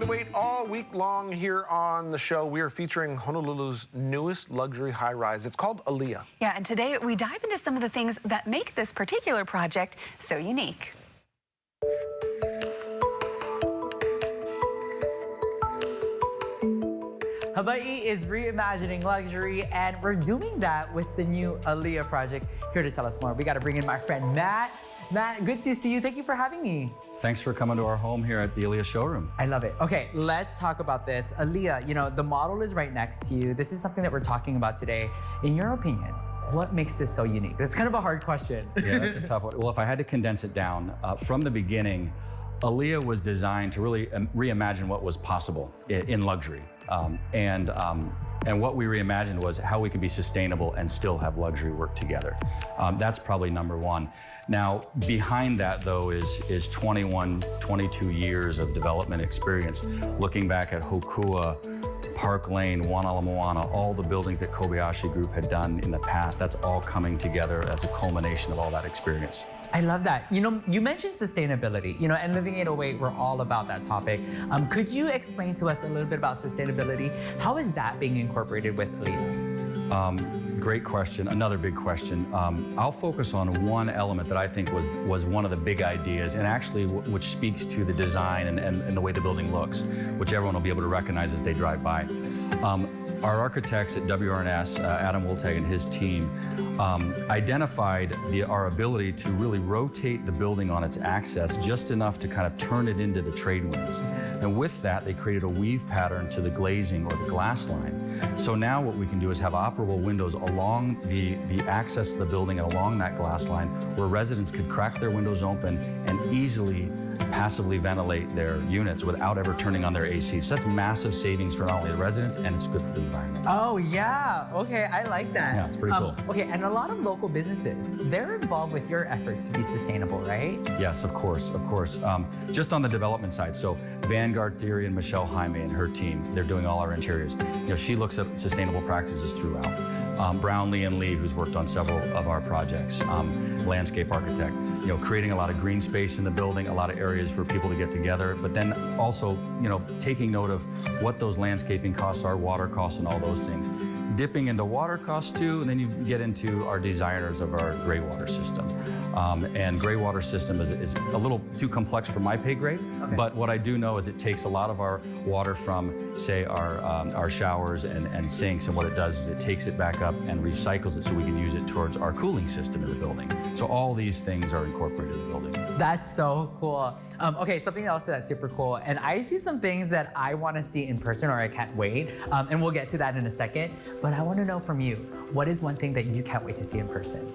808 all week long here on the show. We are featuring Honolulu's newest luxury high-rise. It's called Ālia. Yeah, and today we dive into some of the things that make this particular project so unique. Hawaii is reimagining luxury, and we're doing that with the new Ālia project. Here to tell us more, we got to bring in my friend Matt. Matt, good to see you. Thank you for having me. Thanks for coming to our home here at the Ālia showroom. I love it. Okay, let's talk about this. Ālia, you know, the model is right next to you. This is something that we're talking about today. In your opinion, what makes this so unique? That's kind of a hard question. Yeah, that's a tough one. Well, if I had to condense it down, from the beginning, Ālia was designed to really reimagine what was possible in luxury. And what we reimagined was how we could be sustainable and still have luxury work together. That's probably number one. Now, behind that, though, is 21, 22 years of development experience, looking back at Hokua, Park Lane, Ala Moana, all the buildings that Kobayashi Group had done in the past. That's all coming together as a culmination of all that experience. I love that. You know, you mentioned sustainability, you know, and living 808, we're all about that topic. Could you explain to us a little bit about sustainability? How is that being incorporated with Ālia? Great question, another big question. I'll focus on one element that I think was one of the big ideas, and actually which speaks to the design and the way the building looks, which everyone will be able to recognize as they drive by. Our architects at WRNS, Adam Wiltag and his team, identified our ability to really rotate the building on its axis just enough to kind of turn it into the trade winds. And with that, they created a weave pattern to the glazing or the glass line. So now what we can do is have operable windows along the axis of the building and along that glass line where residents could crack their windows open and easily passively ventilate their units without ever turning on their AC. So that's massive savings for not only the residents, and it's good for the environment. Oh yeah, okay, I like that. Yeah, it's pretty cool. Okay, and a lot of local businesses, they're involved with your efforts to be sustainable, right? Yes, of course, of course. Just on the development side, so Vanguard Theory and Michelle Jaime and her team, they're doing all our interiors. You know, she looks at sustainable practices throughout. Brownlee and Lee, who's worked on several of our projects, landscape architect, you know, creating a lot of green space in the building, a lot of areas for people to get together, but then also, you know, taking note of what those landscaping costs are, water costs, and all those things. Dipping into water costs too, and then you get into our designers of our gray water system. And gray water system is a little too complex for my pay grade, okay. But what I do know is it takes a lot of our water from, say, our showers and sinks, and what it does is it takes it back up and recycles it so we can use it towards our cooling system in the building. So all these things are incorporated in the building. That's so cool. Okay, something else that's super cool, and I see some things that I want to see in person, or I can't wait, and we'll get to that in a second, but I want to know from you, what is one thing that you can't wait to see in person?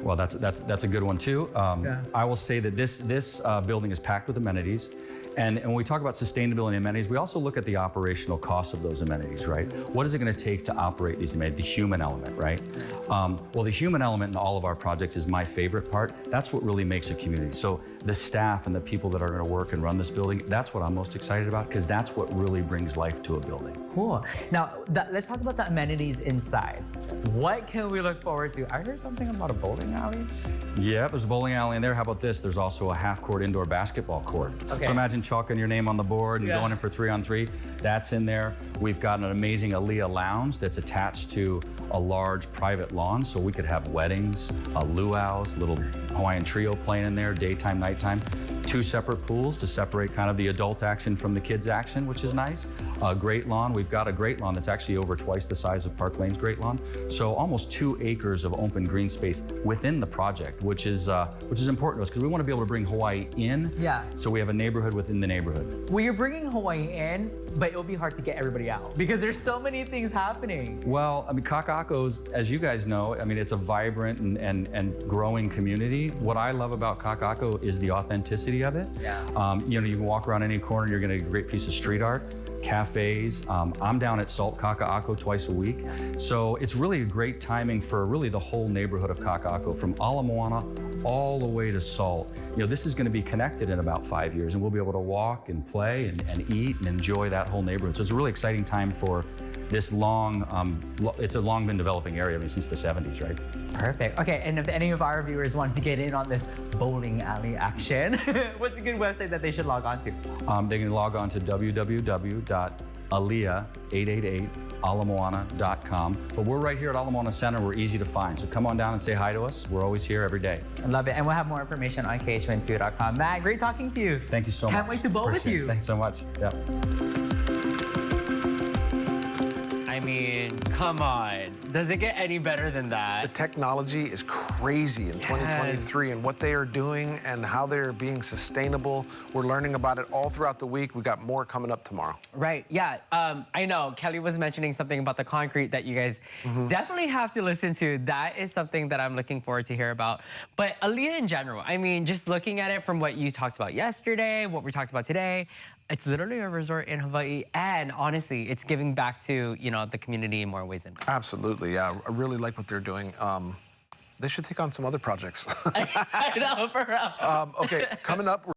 Well, that's a good one too. Yeah. I will say that this building is packed with amenities. And when we talk about sustainability and amenities, we also look at the operational costs of those amenities, right? What is it going to take to operate these amenities? The human element, right? Well, the human element in all of our projects is my favorite part. That's what really makes a community. So the staff and the people that are going to work and run this building, that's what I'm most excited about, because that's what really brings life to a building. Cool. Now, let's talk about the amenities inside. What can we look forward to? I heard something about a bowling alley. Yeah, there's a bowling alley in there. How about this? There's also a half-court indoor basketball court. Okay. So imagine chalking your name on the board and going in for 3-on-3. That's in there. We've got an amazing Ālia lounge that's attached to a large private lawn, so we could have weddings, luau's, little Hawaiian trio playing in there, daytime, nighttime. 2 separate pools to separate kind of the adult action from the kids action, which is nice. A great lawn. We've got a great lawn that's actually over twice the size of Park Lane's great lawn. So almost 2 acres of open green space within the project, which is important to us because we want to be able to bring Hawaii in. Yeah. So we have a neighborhood within the neighborhood. Well, you're bringing Hawaii in, but it'll be hard to get everybody out because there's so many things happening. Well, I mean, Kakaako's, as you guys know, I mean, it's a vibrant and growing community. What I love about Kakaako is the authenticity of it. Yeah. You know, you can walk around any corner, you're gonna get a great piece of street art. Cafes. I'm down at Salt Kakaako twice a week. So it's really a great timing for really the whole neighborhood of Kakaako, from Ala Moana all the way to Salt. You know, this is going to be connected in about 5 years, and we'll be able to walk and play and eat and enjoy that whole neighborhood. So it's a really exciting time for this it's a long been developing area, I mean, since the 70s, right? Perfect. Okay, and if any of our viewers want to get in on this bowling alley action, what's a good website that they should log on to? They can log on to www.Ālia888alamoana.com. But we're right here at Ala Moana Center. We're easy to find. So come on down and say hi to us. We're always here every day. I love it. And we'll have more information on KHON2.com. Matt, great talking to you. Thank you so much. Can't wait to bowl with you. Thanks so much. Yeah. I mean, come on. Does it get any better than The that? technology is crazy in 2023, and what they are doing and how they're being sustainable. We're learning about it all throughout the week. We got more coming up tomorrow. Right, yeah. I know Kelly was mentioning something about the concrete that you guys definitely have to listen to. That is something that I'm looking forward to hear about. But Aaliyah in general, I mean, just looking at it from what you talked about yesterday, what we talked about today, it's literally a resort in Hawaii, and honestly, it's giving back to, you know, the community in more ways than one. Absolutely, yeah. I really like what they're doing. They should take on some other projects. I know, for real. Okay, coming up.